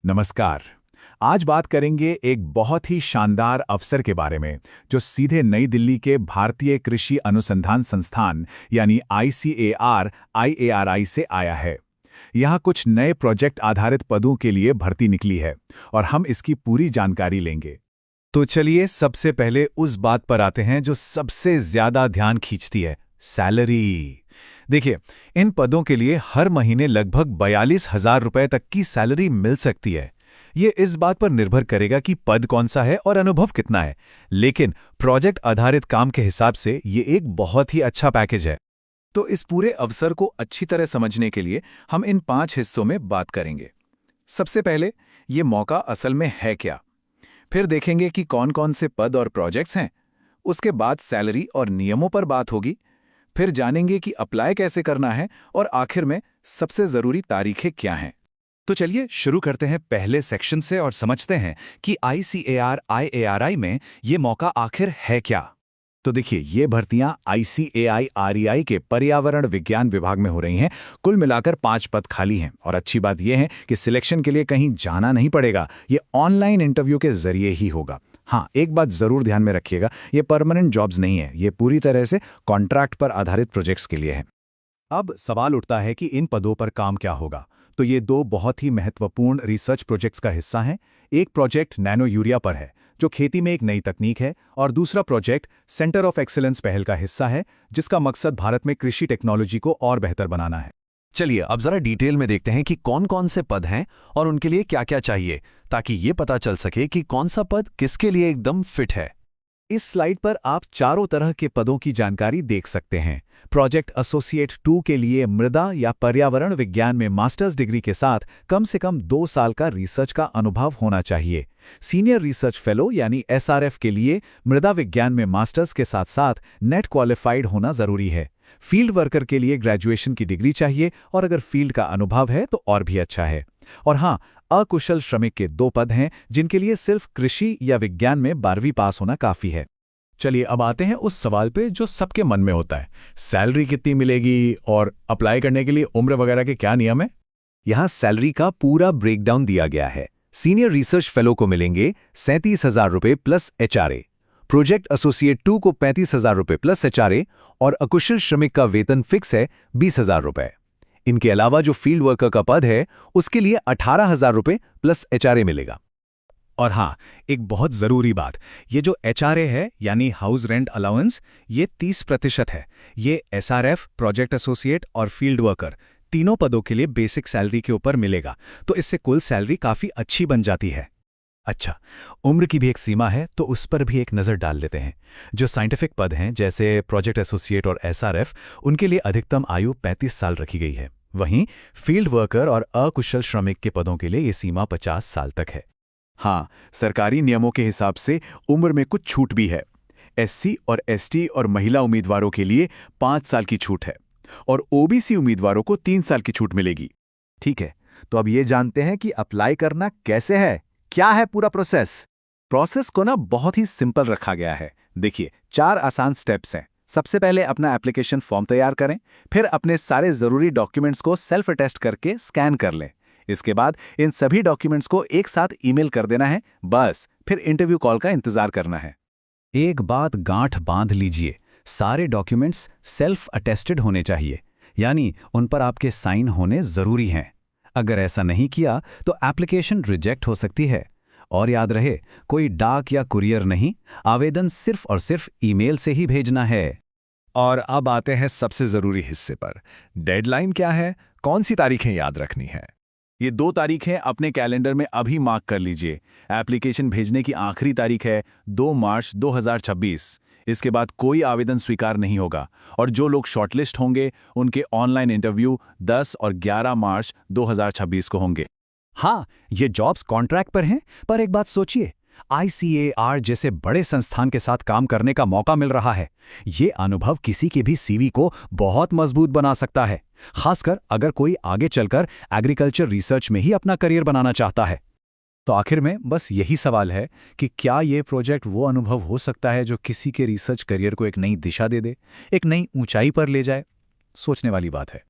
नमस्कार। आज बात करेंगे एक बहुत ही शानदार अवसर के बारे में जो सीधे नई दिल्ली के भारतीय कृषि अनुसंधान संस्थान यानी ICAR-IARI से आया है। यहाँ कुछ नए प्रोजेक्ट आधारित पदों के लिए भर्ती निकली है और हम इसकी पूरी जानकारी लेंगे। तो चलिए सबसे पहले उस बात पर आते हैं जो सबसे ज्यादा ध्यान खींचती है, सैलरी। देखिए, इन पदों के लिए हर महीने लगभग 42,000 रुपए तक की सैलरी मिल सकती है। ये इस बात पर निर्भर करेगा कि पद कौन सा है और अनुभव कितना है, लेकिन प्रोजेक्ट आधारित काम के हिसाब से ये एक बहुत ही अच्छा पैकेज है। तो इस पूरे अवसर को अच्छी तरह समझने के लिए हम इन 5 हिस्सों में बात करेंगे। सबसे पहले, ये मौका असल में है क्या? फिर देखेंगे कि कौन कौन से पद और प्रोजेक्ट्स हैं। उसके बाद सैलरी और नियमों पर बात होगी। फिर जानेंगे कि अप्लाई कैसे करना है और आखिर में सबसे जरूरी तारीखें क्या हैं। तो चलिए शुरू करते हैं पहले सेक्शन से और समझते हैं कि ICAR-IARI में ये मौका आखिर है क्या। तो देखिए, ये भर्तियां ICAR-REI के पर्यावरण विज्ञान विभाग में हो रही हैं। कुल मिलाकर 5 पद खाली हैं और अच्छी बात यह है कि सिलेक्शन के लिए कहीं जाना नहीं पड़ेगा। ये ऑनलाइन इंटरव्यू के जरिए ही होगा। हाँ, एक बात जरूर ध्यान में रखिएगा, ये परमानेंट जॉब्स नहीं है, ये पूरी तरह से कॉन्ट्रैक्ट पर आधारित प्रोजेक्ट्स के लिए है। अब सवाल उठता है कि इन पदों पर काम क्या होगा। तो ये 2 बहुत ही महत्वपूर्ण रिसर्च प्रोजेक्ट्स का हिस्सा हैं। एक प्रोजेक्ट नैनो यूरिया पर है, जो खेती में एक नई तकनीक है, और दूसरा प्रोजेक्ट सेंटर ऑफ एक्सीलेंस पहल का हिस्सा है, जिसका मकसद भारत में कृषि टेक्नोलॉजी को और बेहतर बनाना है। चलिए अब जरा डिटेल में देखते हैं कि कौन कौन से पद हैं और उनके लिए क्या क्या चाहिए, ताकि ये पता चल सके कि कौन सा पद किसके लिए एकदम फिट है। इस स्लाइड पर आप चारों तरह के पदों की जानकारी देख सकते हैं। प्रोजेक्ट एसोसिएट 2 के लिए मृदा या पर्यावरण विज्ञान में मास्टर्स डिग्री के साथ कम से कम 2 साल का रिसर्च का अनुभव होना चाहिए। सीनियर रिसर्च फेलो यानी SRF के लिए मृदा विज्ञान में मास्टर्स के साथ साथ नेट क्वालिफाइड होना जरूरी है। फील्ड वर्कर के लिए ग्रेजुएशन की डिग्री चाहिए और अगर फील्ड का अनुभव है तो और भी अच्छा है। और हाँ, अकुशल श्रमिक के 2 पद हैं जिनके लिए सिर्फ कृषि या विज्ञान में 12वीं पास होना काफी है। चलिए अब आते हैं उस सवाल पे जो सबके मन में होता है, सैलरी कितनी मिलेगी और अप्लाई करने के लिए उम्र वगैरह के क्या नियम है। यहाँ सैलरी का पूरा ब्रेकडाउन दिया गया है। सीनियर रिसर्च फेलो को मिलेंगे 37,000 रुपये प्लस HRA, प्रोजेक्ट एसोसिएट 2 को 35,000 रुपये प्लस HRA और अकुशल श्रमिक का वेतन फिक्स है 20,000 रुपये। इनके अलावा जो फील्ड वर्कर का पद है उसके लिए 18,000 रुपये प्लस HRA मिलेगा। और हाँ, एक बहुत ज़रूरी बात, ये जो HRA है यानी हाउस रेंट अलाउंस, ये 30% है। ये SRF, प्रोजेक्ट एसोसिएट और फील्ड वर्कर तीनों पदों के लिए बेसिक सैलरी के ऊपर मिलेगा, तो इससे कुल सैलरी काफ़ी अच्छी बन जाती है। अच्छा, उम्र की भी एक सीमा है, तो उस पर भी एक नज़र डाल लेते हैं। जो साइंटिफिक पद हैं जैसे प्रोजेक्ट एसोसिएट और SRF, उनके लिए अधिकतम आयु 35 साल रखी गई है। वहीं फील्ड वर्कर और अकुशल श्रमिक के पदों के लिए ये सीमा 50 साल तक है। हाँ, सरकारी नियमों के हिसाब से उम्र में कुछ छूट भी है। SC और ST और महिला उम्मीदवारों के लिए 5 साल की छूट है और OBC उम्मीदवारों को 3 साल की छूट मिलेगी। ठीक है, तो अब ये जानते हैं कि अप्लाई करना कैसे है, क्या है पूरा प्रोसेस को ना बहुत ही सिंपल रखा गया है। देखिए, 4 आसान स्टेप्स हैं। सबसे पहले अपना एप्लीकेशन फॉर्म तैयार करें, फिर अपने सारे ज़रूरी डॉक्यूमेंट्स को सेल्फ अटेस्ट करके स्कैन कर लें। इसके बाद इन सभी डॉक्यूमेंट्स को एक साथ ईमेल कर देना है, बस फिर इंटरव्यू कॉल का इंतजार करना है। एक बात गांठ बांध लीजिए, सारे डॉक्यूमेंट्स सेल्फ अटेस्टेड होने चाहिए, यानी उन पर आपके साइन होने जरूरी हैं। अगर ऐसा नहीं किया तो एप्लीकेशन रिजेक्ट हो सकती है। और याद रहे, कोई डाक या कुरियर नहीं, आवेदन सिर्फ और सिर्फ ईमेल से ही भेजना है। और अब आते हैं सबसे ज़रूरी हिस्से पर। डेडलाइन क्या है, कौन सी तारीखें याद रखनी है? ये 2 तारीखें अपने कैलेंडर में अभी मार्क कर लीजिए। एप्लीकेशन भेजने की आखिरी तारीख है 2 मार्च 2026। इसके बाद कोई आवेदन स्वीकार नहीं होगा और जो लोग शॉर्टलिस्ट होंगे उनके ऑनलाइन इंटरव्यू 10 और 11 मार्च 2026 को होंगे। हाँ, ये जॉब्स कॉन्ट्रैक्ट पर हैं, पर एक बात सोचिए, ICAR जैसे बड़े संस्थान के साथ काम करने का मौका मिल रहा है। ये अनुभव किसी के भी CV को बहुत मजबूत बना सकता है, खासकर अगर कोई आगे चलकर एग्रीकल्चर रिसर्च में ही अपना करियर बनाना चाहता है। तो आखिर में बस यही सवाल है कि क्या ये प्रोजेक्ट वो अनुभव हो सकता है जो किसी के रिसर्च करियर को एक नई दिशा दे दे, एक नई ऊंचाई पर ले जाए। सोचने वाली बात है।